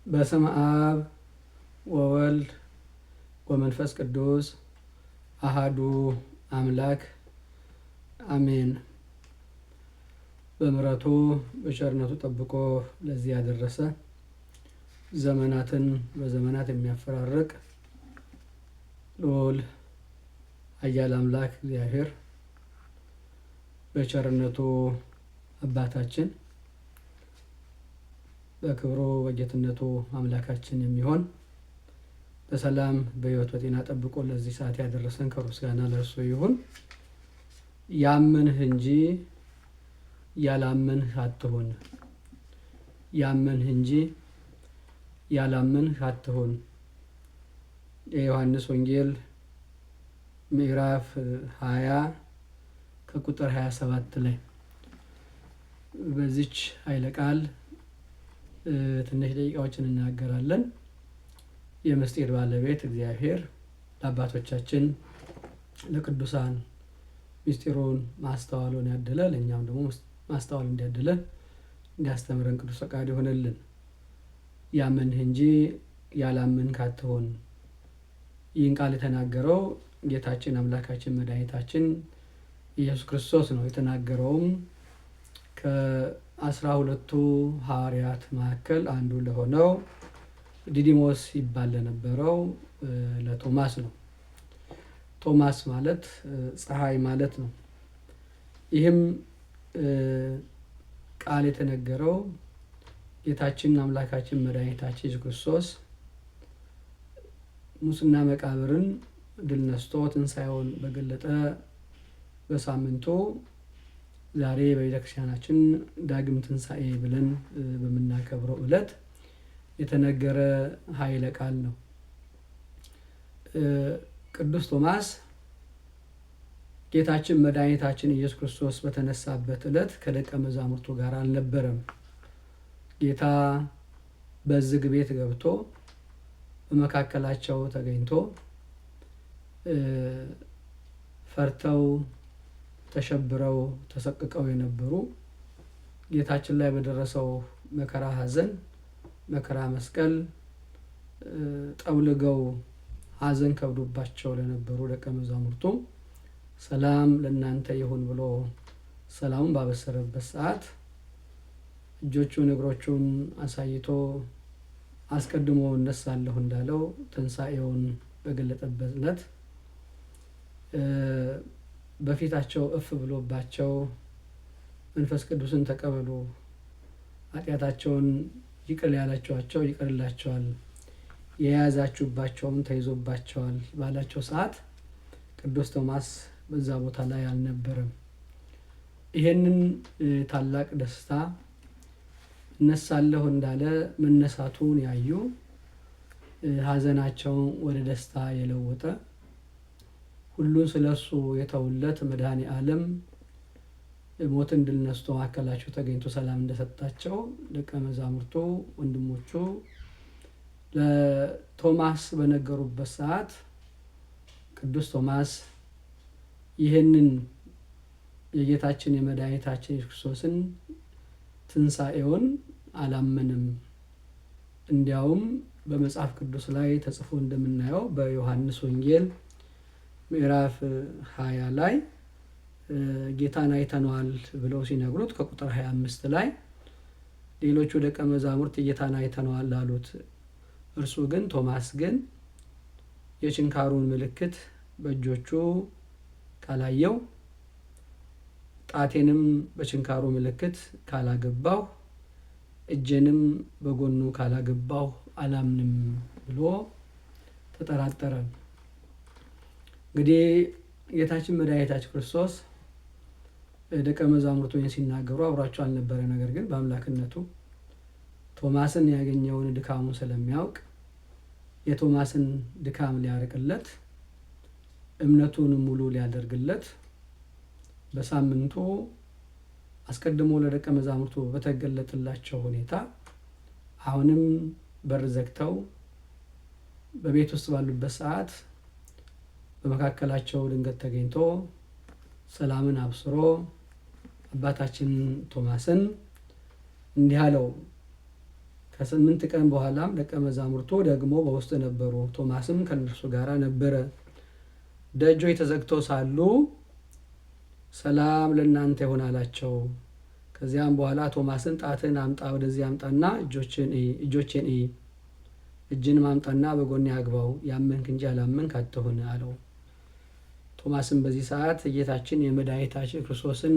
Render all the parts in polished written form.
በስመ አብ ወወልድ ወመንፈስ ቅዱስ አሃዱ አምላክ አሜን። በምሕረቱ በቸርነቱ ጠብቆ ለዚህ ያደረሰ ዘመናትን በዘመናት የሚያፈራርቅ ልዑል ኃያል አምላክ እግዚአብሔር በቸርነቱ አባታችን በክብሩ በጌትነቱ አምላካችን የሚሆን በሰላም በሕይወት በጤና ጠብቆ ለዚህ ሰዓት ያደረሰን ክብር ምስጋና ለእርሱ ይሁን። ያመንህ እንጂ ያላመንህ አትሁን። ያመንህ እንጂ ያላመንህ አትሁን። የዮሐንስ ወንጌል ምዕራፍ 20 ከቁጥር 27 ላይ በዚች ኃይለ ቃል ትንሽ ደቂቃዎችን እናገራለን። የምስጢር ባለቤት እግዚአብሔር ለአባቶቻችን ለቅዱሳን ምስጢሩን ማስተዋሉን ያደለ ለእኛም ደግሞ ማስተዋል እንዲያደለን እንዲያስተምረን ቅዱስ ፈቃድ ይሆንልን። ያመንህ እንጂ ያላመንህ አትሁን። ይህን ቃል የተናገረው ጌታችን አምላካችን መድኃኒታችን ኢየሱስ ክርስቶስ ነው። የተናገረውም ከ12ቱ ሐዋርያት መካከል አንዱ ለሆነው ዲዲሞስ ይባል ለነበረው ለቶማስ ነው። ቶማስ ማለት ፀሐይ ማለት ነው። ይህም ቃል የተነገረው ጌታችን አምላካችን መድኃኒታችን ኢየሱስ ክርስቶስ ሙስና መቃብርን ድል ነስቶ ትንሣኤውን በገለጠ በሳምንቱ ዛሬ በቤተክርስቲያናችን ዳግም ትንሣኤ ብለን በምናከብረው ዕለት የተነገረ ኃይለ ቃል ነው። ቅዱስ ቶማስ ጌታችን መድኃኒታችን ኢየሱስ ክርስቶስ በተነሳበት ዕለት ከደቀ መዛሙርቱ ጋር አልነበረም። ጌታ በዝግ ቤት ገብቶ በመካከላቸው ተገኝቶ ፈርተው ተሸብረው ተሰቅቀው የነበሩ ጌታችን ላይ በደረሰው መከራ ሐዘን መከራ መስቀል ጠውልገው ሐዘን ከብዶባቸው ለነበሩ ደቀ መዛሙርቱ ሰላም ለእናንተ ይሁን ብሎ ሰላሙን ባበሰረበት ሰዓት እጆቹን እግሮቹን አሳይቶ አስቀድሞ እነሳለሁ እንዳለው ትንሣኤውን በገለጠበት ዕለት በፊታቸው እፍ ብሎባቸው መንፈስ ቅዱስን ተቀበሉ፣ ኃጢአታቸውን ይቅር ያላችኋቸው ይቅርላቸዋል፣ የያዛችሁባቸውም ተይዞባቸዋል ባላቸው ሰዓት ቅዱስ ቶማስ በዛ ቦታ ላይ አልነበረም። ይሄንን ታላቅ ደስታ እነሳለሁ እንዳለ መነሳቱን ያዩ ሐዘናቸውን ወደ ደስታ የለወጠ ሁሉን ስለሱ የተውለት መድኃኔ ዓለም ሞትን ድል ነስቶ መካከላቸው ተገኝቶ ሰላም እንደሰጣቸው ደቀ መዛሙርቱ ወንድሞቹ ለቶማስ በነገሩበት ሰዓት ቅዱስ ቶማስ ይህንን የጌታችን የመድኃኒታችን ኢየሱስ ክርስቶስን ትንሣኤውን አላመንም። እንዲያውም በመጽሐፍ ቅዱስ ላይ ተጽፎ እንደምናየው በዮሐንስ ወንጌል ምዕራፍ 20 ላይ ጌታን አይተነዋል ብለው ሲነግሩት ከቁጥር 25 ላይ ሌሎቹ ደቀ መዛሙርት ጌታን አይተነዋል አሉት። እርሱ ግን ቶማስ ግን የችንካሩን ምልክት በእጆቹ ካላየው ጣቴንም በችንካሩ ምልክት ካላገባሁ እጄንም በጎኑ ካላገባሁ አላምንም ብሎ ተጠራጠረ። እንግዲህ ጌታችን መድኃኒታችን ክርስቶስ ደቀ መዛሙርቱ ሲናገሩ አብሯቸው አልነበረ። ነገር ግን በአምላክነቱ ቶማስን ያገኘውን ድካሙን ስለሚያውቅ የቶማስን ድካም ሊያርቅለት እምነቱን ሙሉ ሊያደርግለት በሳምንቱ አስቀድሞ ለደቀ መዛሙርቱ በተገለጠላቸው ሁኔታ አሁንም በር ዘግተው በቤት ውስጥ ባሉበት ሰዓት በመካከላቸው ድንገት ተገኝቶ ሰላምን አብስሮ አባታችን ቶማስን እንዲህ አለው። ከ8 ቀን በኋላም ደቀ መዛሙርቱ ደግሞ በውስጥ ነበሩ፣ ቶማስም ከእነርሱ ጋር ነበረ። ደጆች ተዘግተው ሳሉ ሰላም ለእናንተ ይሁን አላቸው። ከዚያም በኋላ ቶማስን ጣትን አምጣ፣ ወደዚህ አምጣና እጆቼን እይ፣ እጅን ማምጣና በጎኔ አግባው፣ ያመንክ እንጂ ያላመንክ አትሁን አለው። ቶማስም በዚህ ሰዓት ጌታችን የመድኃኒታችን ክርስቶስን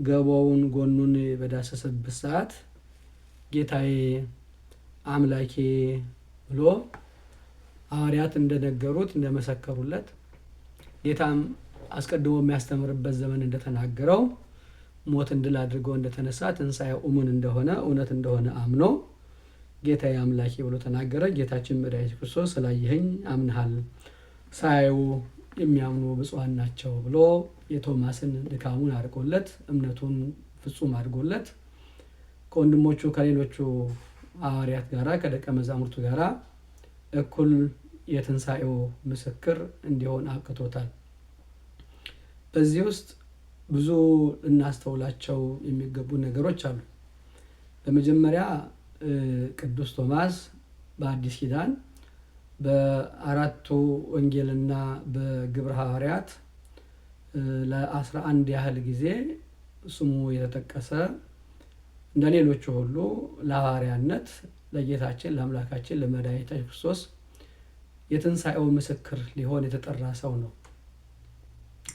ገባውን ጎኑን በዳሰሰበት ሰዓት ጌታዬ አምላኬ ብሎ ሐዋርያት እንደነገሩት እንደመሰከሩለት ጌታም አስቀድሞ የሚያስተምርበት ዘመን እንደተናገረው ሞትን ድል አድርጎ እንደተነሳ ትንሣኤው እሙን እንደሆነ እውነት እንደሆነ አምኖ ጌታዬ አምላኬ ብሎ ተናገረ። ጌታችን መድኃኒታችን ክርስቶስ ስላየኸኝ አምነሃል፣ ሳያዩ የሚያምኑ ብፁዓን ናቸው ብሎ የቶማስን ድካሙን አርቆለት እምነቱን ፍጹም አድርጎለት ከወንድሞቹ ከሌሎቹ ሐዋርያት ጋራ ከደቀ መዛሙርቱ ጋራ እኩል የትንሣኤው ምስክር እንዲሆን አብቅቶታል። በዚህ ውስጥ ብዙ እናስተውላቸው የሚገቡ ነገሮች አሉ። በመጀመሪያ ቅዱስ ቶማስ በአዲስ ኪዳን በአራቱ ወንጌልና በግብረ ሐዋርያት ለ11 ያህል ጊዜ ስሙ የተጠቀሰ እንደ ሌሎቹ ሁሉ ለሐዋርያነት ለጌታችን ለአምላካችን ለመድኃኒታችን ክርስቶስ የትንሣኤው ምስክር ሊሆን የተጠራ ሰው ነው።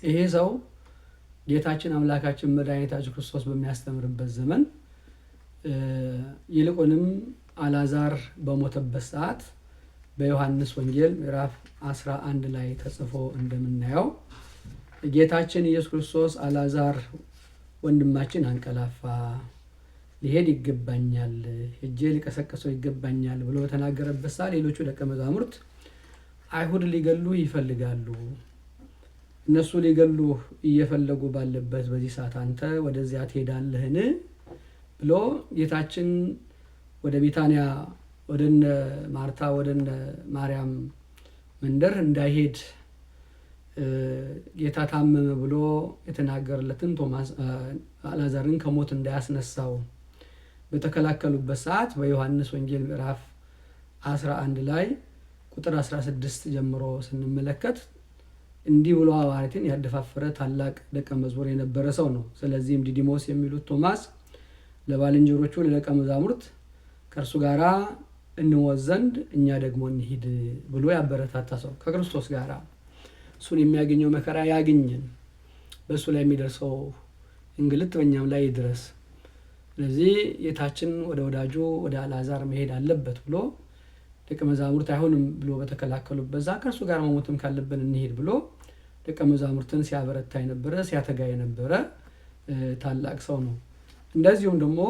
ይሄ ሰው ጌታችን አምላካችን መድኃኒታችን ክርስቶስ በሚያስተምርበት ዘመን ይልቁንም አልዓዛር በሞተበት ሰዓት በዮሐንስ ወንጌል ምዕራፍ 11 ላይ ተጽፎ እንደምናየው ጌታችን ኢየሱስ ክርስቶስ አልዓዛር ወንድማችን አንቀላፋ፣ ሊሄድ ይገባኛል፣ ሄጄ ሊቀሰቀሰው ይገባኛል ብሎ በተናገረበት ሰዓት ሌሎቹ ደቀ መዛሙርት አይሁድ ሊገሉ ይፈልጋሉ፣ እነሱ ሊገሉ እየፈለጉ ባለበት በዚህ ሰዓት አንተ ወደዚያ ትሄዳለህን ብሎ ጌታችን ወደ ቢታንያ ወደነ ማርታ ወደነ ማርያም መንደር እንዳይሄድ ጌታ ታመመ ብሎ የተናገረለትን ቶማስ አልዓዛርን ከሞት እንዳያስነሳው በተከላከሉበት ሰዓት በዮሐንስ ወንጌል ምዕራፍ 11 ላይ ቁጥር 16 ጀምሮ ስንመለከት እንዲህ ብሎ ሐዋርያትን ያደፋፈረ ታላቅ ደቀ መዝሙር የነበረ ሰው ነው። ስለዚህም ዲዲሞስ የሚሉት ቶማስ ለባልንጀሮቹ ለደቀ መዛሙርት ከእርሱ ጋራ እንሞት ዘንድ እኛ ደግሞ እንሂድ ብሎ ያበረታታ ሰው፣ ከክርስቶስ ጋራ እሱን የሚያገኘው መከራ ያግኘን፣ በእሱ ላይ የሚደርሰው እንግልት በእኛም ላይ ይድረስ፣ ስለዚህ ጌታችን ወደ ወዳጁ ወደ አልዓዛር መሄድ አለበት ብሎ ደቀ መዛሙርት አይሆንም ብሎ በተከላከሉበት ዛ ከእርሱ ጋር መሞትም ካለብን እንሂድ ብሎ ደቀ መዛሙርትን ሲያበረታ የነበረ ሲያተጋ የነበረ ታላቅ ሰው ነው። እንደዚሁም ደግሞ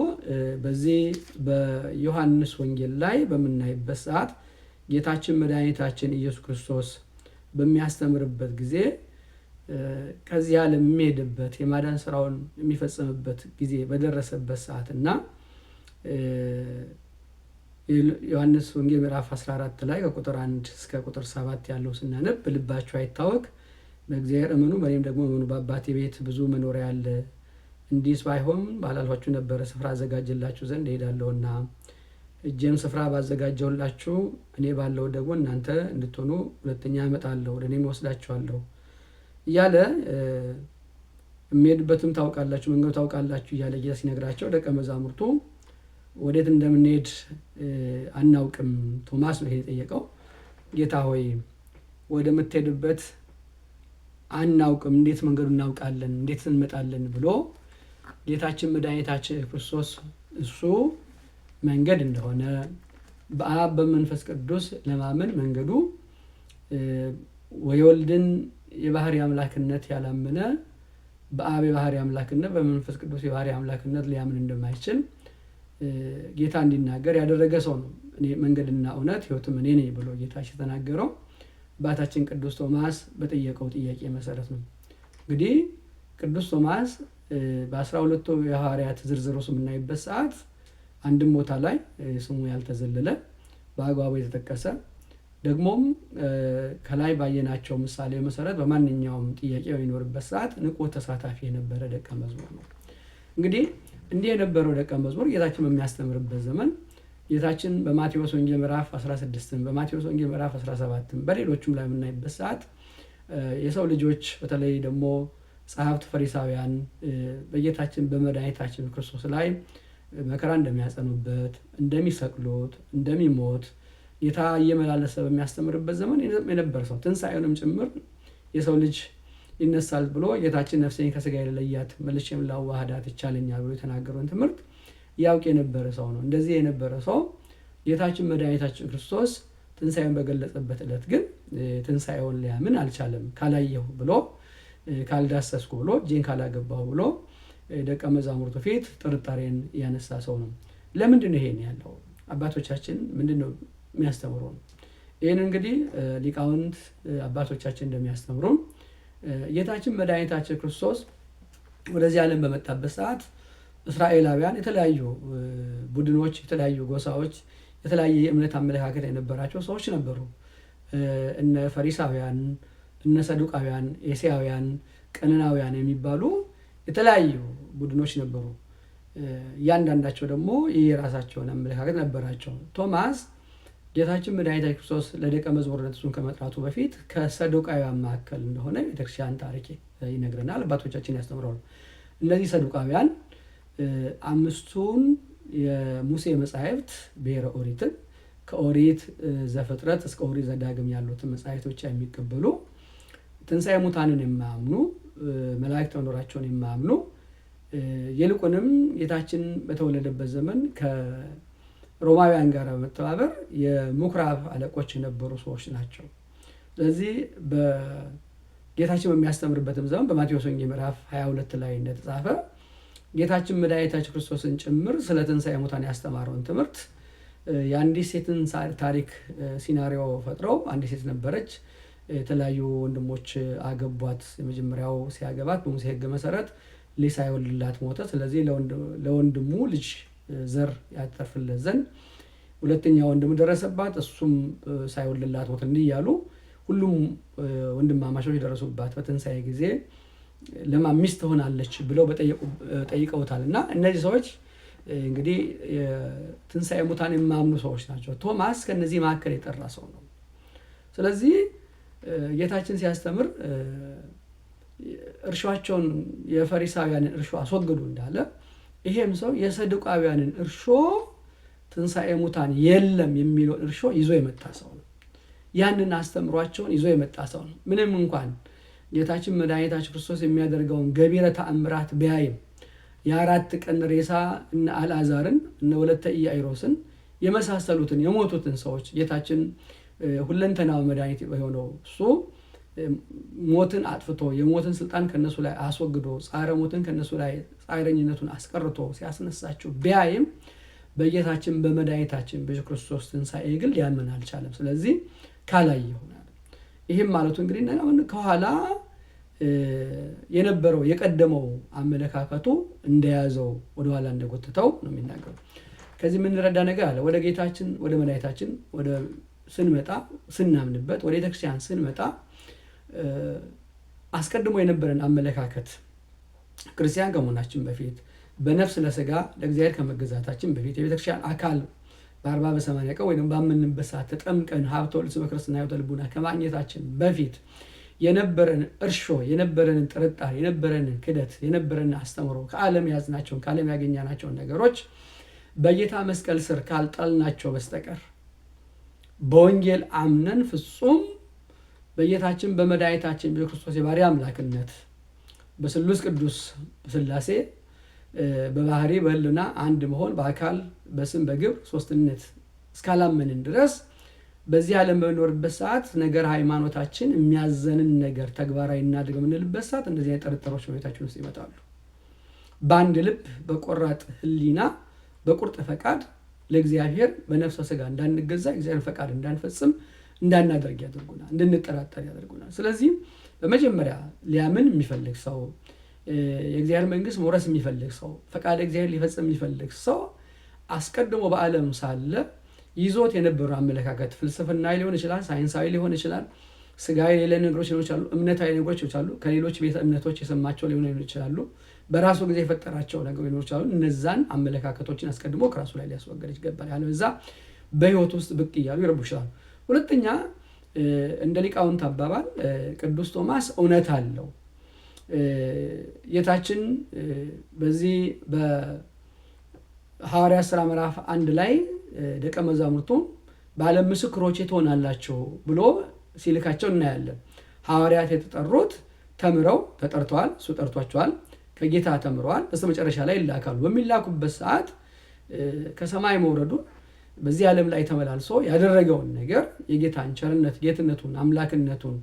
በዚህ በዮሐንስ ወንጌል ላይ በምናይበት ሰዓት ጌታችን መድኃኒታችን ኢየሱስ ክርስቶስ በሚያስተምርበት ጊዜ ከዚህ ዓለም የሚሄድበት የማዳን ስራውን የሚፈጽምበት ጊዜ በደረሰበት ሰዓት እና ዮሐንስ ወንጌል ምዕራፍ 14 ላይ ከቁጥር 1 እስከ ቁጥር 7 ያለው ስናነብ ልባችሁ አይታወክ፣ በእግዚአብሔር እመኑ፣ በእኔም ደግሞ እመኑ፣ በአባቴ ቤት ብዙ መኖሪያ አለ፣ እንዲህስ ባይሆን ባላልኋችሁ ነበረ፣ ስፍራ አዘጋጅላችሁ ዘንድ እሄዳለሁና፣ እጄም ስፍራ ባዘጋጀሁላችሁ እኔ ባለው ደግሞ እናንተ እንድትሆኑ ሁለተኛ እመጣለሁ፣ ወደ እኔም ወስዳችኋለሁ እያለ የሚሄድበትም ታውቃላችሁ፣ መንገዱ ታውቃላችሁ እያለ ጌታ ሲነግራቸው ደቀ መዛሙርቱ ወዴት እንደምንሄድ አናውቅም። ቶማስ ነው ይሄ የጠየቀው። ጌታ ሆይ ወደምትሄድበት አናውቅም፣ እንዴት መንገዱ እናውቃለን፣ እንዴት እንመጣለን ብሎ ጌታችን መድኃኒታችን ክርስቶስ እሱ መንገድ እንደሆነ በአብ በመንፈስ ቅዱስ ለማመን መንገዱ የወልድን የባህሪ አምላክነት ያላመነ በአብ የባህሪ አምላክነት በመንፈስ ቅዱስ የባህሪ አምላክነት ሊያምን እንደማይችል ጌታ እንዲናገር ያደረገ ሰው ነው። እኔ መንገድና እውነት ሕይወትም እኔ ነኝ ብሎ ጌታችን የተናገረው አባታችን ቅዱስ ቶማስ በጠየቀው ጥያቄ መሰረት ነው። እንግዲህ ቅዱስ ቶማስ በ12ቱ የሐዋርያት ዝርዝር ውስጥ የምናይበት ሰዓት አንድም ቦታ ላይ ስሙ ያልተዘለለ በአግባቡ የተጠቀሰ ደግሞም ከላይ ባየናቸው ምሳሌ መሰረት በማንኛውም ጥያቄ በሚኖርበት ሰዓት ንቁ ተሳታፊ የነበረ ደቀ መዝሙር ነው። እንግዲህ እንዲህ የነበረው ደቀ መዝሙር ጌታችን በሚያስተምርበት ዘመን ጌታችን በማቴዎስ ወንጌል ምዕራፍ 16 በማቴዎስ ወንጌል ምዕራፍ 17 በሌሎቹም ላይ የምናይበት ሰዓት የሰው ልጆች በተለይ ደግሞ ጸሐፍት ፈሪሳውያን በጌታችን በመድኃኒታችን ክርስቶስ ላይ መከራ እንደሚያጸኑበት፣ እንደሚሰቅሉት፣ እንደሚሞት ጌታ እየመላለሰ በሚያስተምርበት ዘመን የነበረ ሰው ትንሣኤውንም ጭምር የሰው ልጅ ይነሳል ብሎ ጌታችን ነፍሴን ከሥጋዬ ልለያት መልሼም ላዋህዳት ይቻለኛል ብሎ የተናገረውን ትምህርት ያውቅ የነበረ ሰው ነው። እንደዚህ የነበረ ሰው ጌታችን መድኃኒታችን ክርስቶስ ትንሣኤውን በገለጸበት ዕለት ግን ትንሣኤውን ሊያምን አልቻለም። ካላየሁ ብሎ ካልዳሰስኩ ብሎ እጄን ካላገባሁ ብሎ ደቀ መዛሙርቱ ፊት ጥርጣሬን ያነሳ ሰው ነው። ለምንድን ነው ይሄን ያለው? አባቶቻችን ምንድን ነው የሚያስተምሩ? ይህን እንግዲህ ሊቃውንት አባቶቻችን እንደሚያስተምሩ ጌታችን መድኃኒታችን ክርስቶስ ወደዚህ ዓለም በመጣበት ሰዓት እስራኤላውያን የተለያዩ ቡድኖች፣ የተለያዩ ጎሳዎች፣ የተለያየ የእምነት አመለካከት የነበራቸው ሰዎች ነበሩ። እነ ፈሪሳውያን፣ እነ ሰዱቃውያን፣ ኤሳያውያን፣ ቀነናውያን የሚባሉ የተለያዩ ቡድኖች ነበሩ። እያንዳንዳቸው ደግሞ የራሳቸውን አመለካከት ነበራቸው። ቶማስ ጌታችን መድኃኒታችን ክርስቶስ ለደቀ መዝሙርነት እሱን ከመጥራቱ በፊት ከሰዱቃውያን መካከል እንደሆነ ቤተክርስቲያን ታሪክ ይነግረናል፣ አባቶቻችን ያስተምራሉ። እነዚህ ሰዱቃውያን አምስቱን የሙሴ መጻሕፍት ብሔረ ኦሪትን ከኦሪት ዘፍጥረት እስከ ኦሪት ዘዳግም ያሉትን መጻሕፍቶች የሚቀበሉ ትንሣኤ ሙታንን የማያምኑ መላእክት መኖራቸውን የማያምኑ ይልቁንም ጌታችን በተወለደበት ዘመን ከሮማውያን ጋር በመተባበር የምኩራብ አለቆች የነበሩ ሰዎች ናቸው። ስለዚህ በጌታችን በሚያስተምርበትም ዘመን በማቴዎስ ወንጌል ምዕራፍ 22 ላይ እንደተጻፈ ጌታችን መድኃኒታችን ክርስቶስን ጭምር ስለ ትንሣኤ ሙታን ያስተማረውን ትምህርት የአንዲት ሴትን ታሪክ ሲናሪዮ ፈጥረው አንዲት ሴት ነበረች። የተለያዩ ወንድሞች አገቧት። የመጀመሪያው ሲያገባት በሙሴ ሕግ መሰረት ልጅ ሳይወልድላት ሞተ። ስለዚህ ለወንድሙ ልጅ ዘር ያተርፍለት ዘንድ ሁለተኛ ወንድሙ ደረሰባት፣ እሱም ሳይወልድላት ሞተ። እንዲህ እያሉ ሁሉም ወንድማማቾች ደረሱባት። በትንሣኤ ጊዜ ለማን ሚስት ትሆናለች ብለው ጠይቀውታል። እና እነዚህ ሰዎች እንግዲህ የትንሣኤ ሙታን የማያምኑ ሰዎች ናቸው። ቶማስ ከነዚህ መካከል የጠራ ሰው ነው። ስለዚህ ጌታችን ሲያስተምር እርሾአቸውን የፈሪሳውያንን እርሾ አስወግዱ እንዳለ ይሄም ሰው የሰዱቃውያንን እርሾ ትንሣኤ ሙታን የለም የሚለውን እርሾ ይዞ የመጣ ሰው ነው። ያንን አስተምሯቸውን ይዞ የመጣ ሰው ነው። ምንም እንኳን ጌታችን መድኃኒታችን ክርስቶስ የሚያደርገውን ገቢረ ተአምራት ቢያይም የአራት ቀን ሬሳ እነ አልዓዛርን እነ ወለተ ኢያኢሮስን የመሳሰሉትን የሞቱትን ሰዎች ጌታችን ሁለንተናው መድኃኒት የሆነው እሱ ሞትን አጥፍቶ የሞትን ስልጣን ከነሱ ላይ አስወግዶ ጻረ ሞትን ከነሱ ላይ ጻረኝነቱን አስቀርቶ ሲያስነሳቸው ቢያይም በጌታችን በመድኃኒታችን በክርስቶስ ትንሣኤ ግን ሊያምን አልቻለም። ስለዚህ ካላይ ይሆናል። ይህም ማለቱ እንግዲህ ከኋላ የነበረው የቀደመው አመለካከቱ እንደያዘው ወደኋላ እንደጎተተው ነው የሚናገረው። ከዚህ የምንረዳ ነገር አለ። ወደ ጌታችን ወደ መድኃኒታችን ወደ ስንመጣ ስናምንበት ወደ ቤተክርስቲያን ስንመጣ አስቀድሞ የነበረን አመለካከት ክርስቲያን ከመሆናችን በፊት በነፍስ ለስጋ ለእግዚአብሔር ከመገዛታችን በፊት የቤተክርስቲያን አካል በ40 በ80 ቀን ወይም ባመንበት ሰዓት ተጠምቀን ሀብተ ወልድ ስመ ክርስትና ሕይወተ ልቡና ከማግኘታችን በፊት የነበረን እርሾ የነበረንን ጥርጣሬ የነበረንን ክደት የነበረንን አስተምሮ ከዓለም ያዝናቸውን ከዓለም ያገኛናቸውን ነገሮች በጌታ መስቀል ስር ካልጣልናቸው በስተቀር በወንጌል አምነን ፍጹም በጌታችን በመድኃኒታችን በክርስቶስ የባሕርይ አምላክነት በስሉስ ቅዱስ በሥላሴ በባህሪ በህልና አንድ መሆን በአካል በስም በግብር ሶስትነት እስካላመንን ድረስ በዚህ ዓለም በኖርበት ሰዓት ነገር ሃይማኖታችን የሚያዘንን ነገር ተግባራዊ እናድርግ የምንልበት ሰዓት እንደዚህ አይነት ጥርጥሮች በቤታችን ውስጥ ይመጣሉ። በአንድ ልብ በቆራጥ ህሊና በቁርጥ ፈቃድ ለእግዚአብሔር በነፍሰ ስጋ እንዳንገዛ እግዚአብሔር ፈቃድ እንዳንፈጽም እንዳናደርግ ያደርጉናል፣ እንድንጠራጠር ያደርጉናል። ስለዚህ በመጀመሪያ ሊያምን የሚፈልግ ሰው የእግዚአብሔር መንግስት መውረስ የሚፈልግ ሰው ፈቃድ እግዚአብሔር ሊፈጽም የሚፈልግ ሰው አስቀድሞ በዓለም ሳለ ይዞት የነበረው አመለካከት ፍልስፍና ሊሆን ይችላል፣ ሳይንሳዊ ሊሆን ይችላል፣ ስጋዊ ሌላ ነገሮች ሊሆን ይችላሉ፣ እምነታዊ ነገሮች ይችላሉ፣ ከሌሎች ቤተ እምነቶች የሰማቸው ሊሆኑ ይችላሉ፣ በራሱ ጊዜ የፈጠራቸው ነገሮች ሊሆኑ ይችላሉ። እነዛን አመለካከቶችን አስቀድሞ ከራሱ ላይ ሊያስወገድ ይገባል። ያለበዛ በህይወት ውስጥ ብቅ እያሉ ይረብሻሉ። ሁለተኛ እንደ ሊቃውንት አባባል ቅዱስ ቶማስ እውነት አለው። ጌታችን በዚህ በሐዋርያት ሥራ ምዕራፍ 1 ላይ ደቀ መዛሙርቱ በዓለም ምስክሮቼ ትሆናላችሁ ብሎ ሲልካቸው እናያለን። ሐዋርያት የተጠሩት ተምረው ተጠርተዋል፣ እሱ ጠርቷቸዋል፣ ከጌታ ተምረዋል። በስተመጨረሻ ላይ ይላካሉ። በሚላኩበት ሰዓት ከሰማይ መውረዱን በዚህ ዓለም ላይ ተመላልሶ ያደረገውን ነገር የጌታን ቸርነት፣ ጌትነቱን፣ አምላክነቱን፣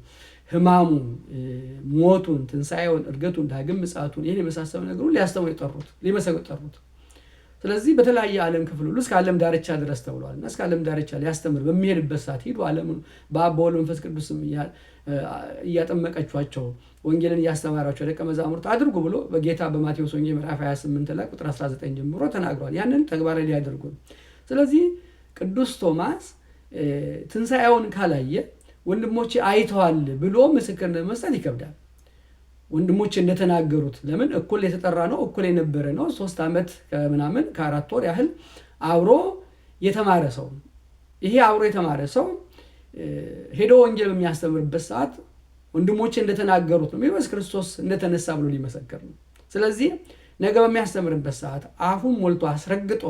ሕማሙን፣ ሞቱን፣ ትንሣኤውን፣ እርገቱን፣ ዳግም ምጽአቱን ይህን የመሳሰሉ ነገሩን ሊያስተምሩ የጠሩት ሊመሰክሩ የጠሩት። ስለዚህ በተለያየ ዓለም ክፍል ሁሉ እስከ ዓለም ዳርቻ ድረስ ተብሏል እና እስከ ዓለም ዳርቻ ሊያስተምር በሚሄድበት ሰዓት ሂዱ ዓለምን በአብ በወልድ መንፈስ ቅዱስም እያጠመቀቿቸው ወንጌልን እያስተማራቸው ደቀ መዛሙርት አድርጉ ብሎ በጌታ በማቴዎስ ወንጌል ምዕራፍ 28 ላይ ቁጥር 19 ጀምሮ ተናግሯል። ያንን ተግባራዊ ሊያደርጉ። ስለዚህ ቅዱስ ቶማስ ትንሣኤውን ካላየ ወንድሞቼ አይተዋል ብሎ ምስክርነት መስጠት ይከብዳል። ወንድሞቼ እንደተናገሩት ለምን እኩል የተጠራ ነው፣ እኩል የነበረ ነው። 3 ዓመት ከምናምን ከ4 ወር ያህል አብሮ የተማረ ሰው ይሄ አብሮ የተማረ ሰው ሄዶ ወንጌል በሚያስተምርበት ሰዓት ወንድሞቼ እንደተናገሩት ነው ኢየሱስ ክርስቶስ እንደተነሳ ብሎ ሊመሰክር ነው። ስለዚህ ነገ በሚያስተምርበት ሰዓት አፉን ሞልቶ አስረግጦ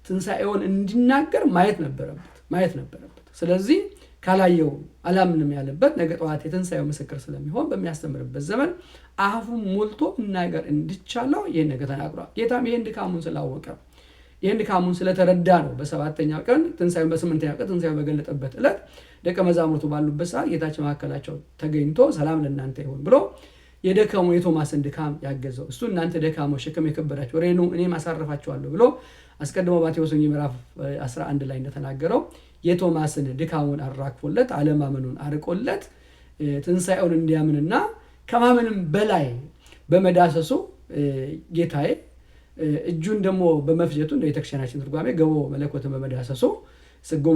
ትንሣኤውን እንዲናገር ማየት ነበረበት። ስለዚህ ካላየው አላምንም ያለበት ነገ ጠዋት የትንሣኤው ምስክር ስለሚሆን በሚያስተምርበት ዘመን አፉን ሞልቶ መናገር እንዲቻለው ይህን ነገር ተናግሯል። ጌታም ይህን ድካሙን ስላወቀ ይህን ድካሙን ስለተረዳ ነው በ7ኛው ቀን ትንሣኤውን በ8ኛው ቀን ትንሣኤውን በገለጠበት ዕለት ደቀ መዛሙርቱ ባሉበት ሰዓት ጌታችን መካከላቸው ተገኝቶ ሰላም ለእናንተ ይሁን ብሎ የደከሙ የቶማስን ድካም ያገዘው እሱ እናንተ ደካሞች ሸክም የከበዳችሁ ወሬኑ እኔም አሳርፋችኋለሁ ብሎ አስቀድሞ ማቴዎስ ወንጌል ምዕራፍ 11 ላይ እንደተናገረው የቶማስን ድካሙን አራክፎለት አለማመኑን አርቆለት ትንሣኤውን እንዲያምንና ከማመንም በላይ በመዳሰሱ ጌታዬ እጁን ደግሞ በመፍጀቱ እንደ ቤተክርስቲያናችን ትርጓሜ ገቦ መለኮትን በመዳሰሱ ስጉ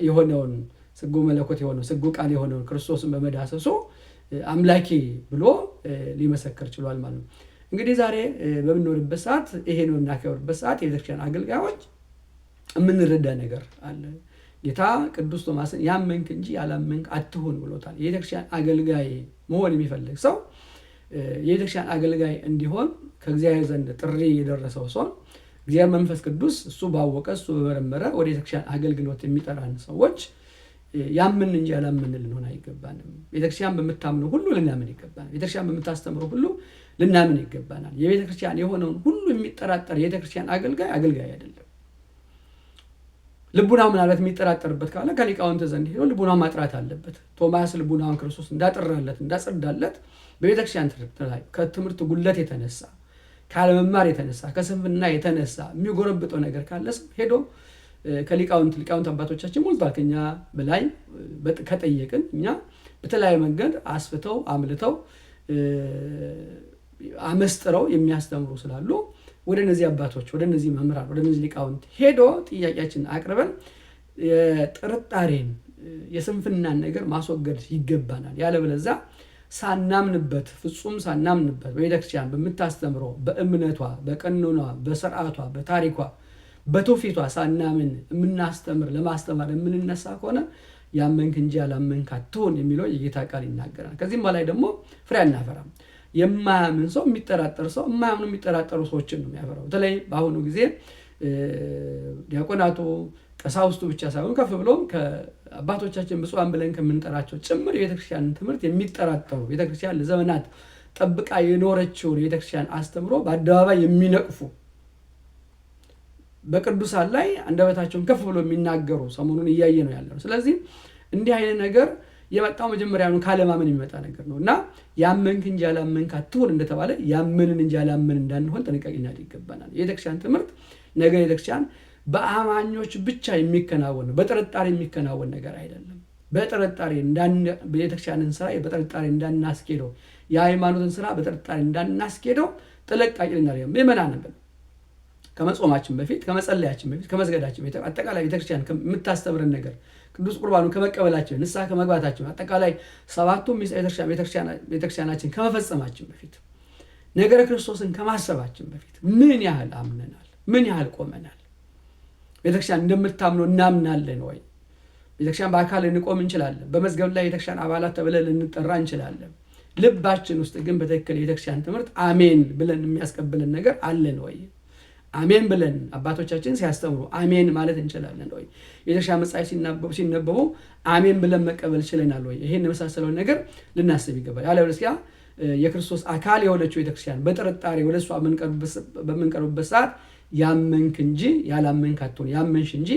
የሆነውን ስጉ መለኮት የሆነው ስጉ ቃል የሆነውን ክርስቶስን በመዳሰሱ አምላኬ ብሎ ሊመሰክር ችሏል ማለት ነው። እንግዲህ ዛሬ በምንኖርበት ሰዓት ይሄ ነው እናከብርበት ሰዓት የቤተክርስቲያን አገልጋዮች የምንረዳ ነገር አለ። ጌታ ቅዱስ ቶማስን ያመንክ እንጂ ያላመንክ አትሁን ብሎታል። የቤተክርስቲያን አገልጋይ መሆን የሚፈልግ ሰው የቤተክርስቲያን አገልጋይ እንዲሆን ከእግዚአብሔር ዘንድ ጥሪ የደረሰው ሰው እግዚአብሔር መንፈስ ቅዱስ እሱ ባወቀ እሱ በመረመረ ወደ ቤተክርስቲያን አገልግሎት የሚጠራን ሰዎች ያምን እንጂ ያላምን ልንሆን አይገባንም። ቤተክርስቲያን በምታምነው ሁሉ ልናምን ይገባናል። ቤተክርስቲያን በምታስተምረው ሁሉ ልናምን ይገባናል። የቤተክርስቲያን የሆነውን ሁሉ የሚጠራጠር የቤተክርስቲያን አገልጋይ አይደለም። ልቡናው ምናልባት የሚጠራጠርበት ካለ ከሊቃውንት ዘንድ ሄዶ ልቡናው ማጥራት አለበት። ቶማስ ልቡናውን ክርስቶስ እንዳጠራለት እንዳጸዳለት በቤተክርስቲያን ላይ ከትምህርት ጉለት የተነሳ ካለመማር የተነሳ ከስንፍና የተነሳ የሚጎረብጠው ነገር ካለ ሄዶ ከሊቃውንት አባቶቻችን ሞልቷል። ከኛ በላይ ከጠየቅን እኛ በተለያየ መንገድ አስፍተው አምልተው አመስጥረው የሚያስተምሩ ስላሉ ወደ እነዚህ አባቶች ወደ እነዚህ መምህራን ወደ እነዚህ ሊቃውንት ሄዶ ጥያቄያችንን አቅርበን የጥርጣሬን የስንፍናን ነገር ማስወገድ ይገባናል። ያለበለዚያ ሳናምንበት ፍጹም ሳናምንበት በቤተክርስቲያን በምታስተምረው በእምነቷ በቀኖኗ በስርዓቷ በታሪኳ በትውፊቷ ሳናምን የምናስተምር ለማስተማር የምንነሳ ከሆነ ያመንክ እንጂ ያላመንክ አትሁን የሚለው የጌታ ቃል ይናገራል። ከዚህም በላይ ደግሞ ፍሬ አናፈራም። የማያምን ሰው የሚጠራጠር ሰው የማያምኑ የሚጠራጠሩ ሰዎችን ነው የሚያፈራው። በተለይ በአሁኑ ጊዜ ዲያቆናቱ ቀሳውስቱ ብቻ ሳይሆን ከፍ ብሎም ከአባቶቻችን ብፁዓን ብለን ከምንጠራቸው ጭምር የቤተክርስቲያን ትምህርት የሚጠራጠሩ ቤተክርስቲያን ለዘመናት ጠብቃ የኖረችውን የቤተክርስቲያን አስተምሮ በአደባባይ የሚነቅፉ በቅዱሳን ላይ አንደበታቸውን ከፍ ብሎ የሚናገሩ ሰሞኑን እያየ ነው ያለው። ስለዚህ እንዲህ አይነት ነገር የመጣው መጀመሪያውኑ ካለማመን የሚመጣ ነገር ነው እና ያመንክ እንጂ ያላመንክ አትሁን እንደተባለ ያመንን እንጂ ያላመንን እንዳንሆን ጥንቃቄ ልናደርግ ይገባናል። የቤተክርስቲያን ትምህርት ነገር ቤተክርስቲያን በአማኞች ብቻ የሚከናወን ነው፣ በጥርጣሬ የሚከናወን ነገር አይደለም። በጥርጣሬ ቤተክርስቲያንን ስራ በጥርጣሬ እንዳናስኬደው፣ የሃይማኖትን ስራ በጥርጣሬ እንዳናስኬደው ጥንቃቄ ልናደርግ ምእመናን ነበር። ከመጾማችን በፊት ከመጸለያችን በፊት ከመስገዳችን በፊት አጠቃላይ ቤተክርስቲያን የምታስተምረን ነገር ቅዱስ ቁርባኑን ከመቀበላችን ንስሐ ከመግባታችን አጠቃላይ ሰባቱም ቤተክርስቲያናችን ከመፈጸማችን በፊት ነገረ ክርስቶስን ከማሰባችን በፊት ምን ያህል አምነናል? ምን ያህል ቆመናል? ቤተክርስቲያን እንደምታምነው እናምናለን ወይ? ቤተክርስቲያን በአካል ልንቆም እንችላለን። በመዝገብ ላይ ቤተክርስቲያን አባላት ተብለን ልንጠራ እንችላለን። ልባችን ውስጥ ግን በትክክል የቤተክርስቲያን ትምህርት አሜን ብለን የሚያስቀብልን ነገር አለን ወይ? አሜን ብለን አባቶቻችን ሲያስተምሩ አሜን ማለት እንችላለን ወይ? የቤተክርስቲያን መጻሕፍት ሲነበቡ አሜን ብለን መቀበል ችለናል ወይ? ይሄን የመሳሰለውን ነገር ልናስብ ይገባል። ያለበለዚያ የክርስቶስ አካል የሆነችው ቤተክርስቲያን በጥርጣሬ ወደ እሷ በምንቀርብበት ሰዓት ያመንክ እንጂ ያላመንክ አትሁን፣ ያመንሽ እንጂ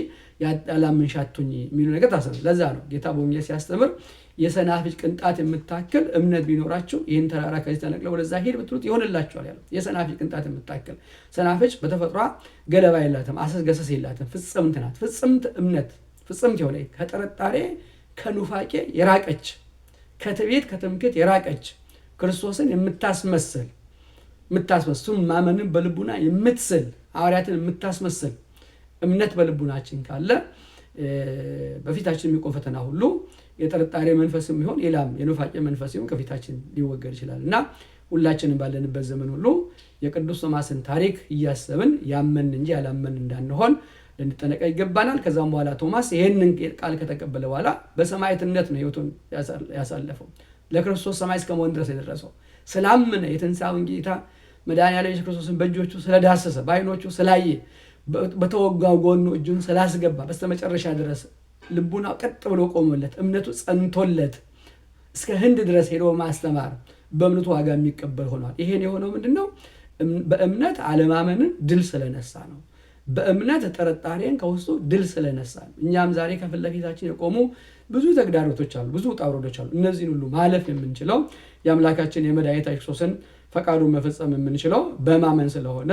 ያላመንሽ አትሁኝ የሚሉ ነገር ታስባለህ። ለዛ ነው ጌታ በወንጌል ሲያስተምር የሰናፍጭ ቅንጣት የምታክል እምነት ቢኖራችሁ ይህን ተራራ ከዚህ ተነቅለው ወደዛ ሂድ ብትሉት ይሆንላችኋል ያለው። የሰናፍጭ ቅንጣት የምታክል ሰናፍጭ በተፈጥሯ ገለባ የላትም፣ አሰስ ገሰስ የላትም፣ ፍጽምት ናት። ፍጽምት እምነት ፍጽምት የሆነ ከጥርጣሬ ከኑፋቄ የራቀች ከትዕቢት ከትምክህት የራቀች ክርስቶስን የምታስመስል እሱን ማመንን በልቡና የምትስል ሐዋርያትን የምታስመስል እምነት በልቡናችን ካለ በፊታችን የሚቆም ፈተና ሁሉ የጥርጣሬ መንፈስም ይሆን ሌላም የኑፋቄ መንፈስ ይሆን ከፊታችን ሊወገድ ይችላል እና ሁላችንም ባለንበት ዘመን ሁሉ የቅዱስ ቶማስን ታሪክ እያሰብን ያመን እንጂ ያላመን እንዳንሆን ልንጠነቀቅ ይገባናል። ከዛም በኋላ ቶማስ ይሄንን ቃል ከተቀበለ በኋላ በሰማዕትነት ነው ሕይወቱን ያሳለፈው። ለክርስቶስ ሰማዕት እስከመሆን ድረስ የደረሰው ስላመነ የትንሣኤውን ጌታ መድኃኒዓለም ኢየሱስ ክርስቶስን በእጆቹ ስለዳሰሰ በዓይኖቹ ስላየ በተወጋው ጎኑ እጁን ስላስገባ በስተመጨረሻ ድረስ ልቡና ቀጥ ብሎ ቆሞለት እምነቱ ጸንቶለት እስከ ህንድ ድረስ ሄዶ ማስተማር በእምነቱ ዋጋ የሚቀበል ሆኗል። ይሄን የሆነው ምንድነው? በእምነት አለማመንን ድል ስለነሳ ነው። በእምነት ጥርጣሬን ከውስጡ ድል ስለነሳ ነው። እኛም ዛሬ ከፊት ለፊታችን የቆሙ ብዙ ተግዳሮቶች አሉ፣ ብዙ ውጣ ውረዶች አሉ። እነዚህን ሁሉ ማለፍ የምንችለው የአምላካችን የመድኃኒታችን ክርስቶስን ፈቃዱን መፈጸም የምንችለው በማመን ስለሆነ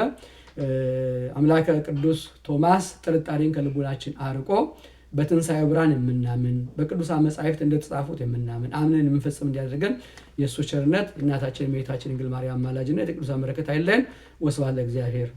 አምላከ ቅዱስ ቶማስ ጥርጣሬን ከልቡናችን አርቆ በትንሣኤው ብርሃን የምናምን በቅዱሳን መጻሕፍት እንደተጻፉት የምናምን አምነን የምንፈጽም እንዲያደርገን የእሱ ቸርነት እናታችን እመቤታችን ድንግል ማርያም አማላጅነት የቅዱሳን በረከት አይለየን። ወስብሐት ለእግዚአብሔር።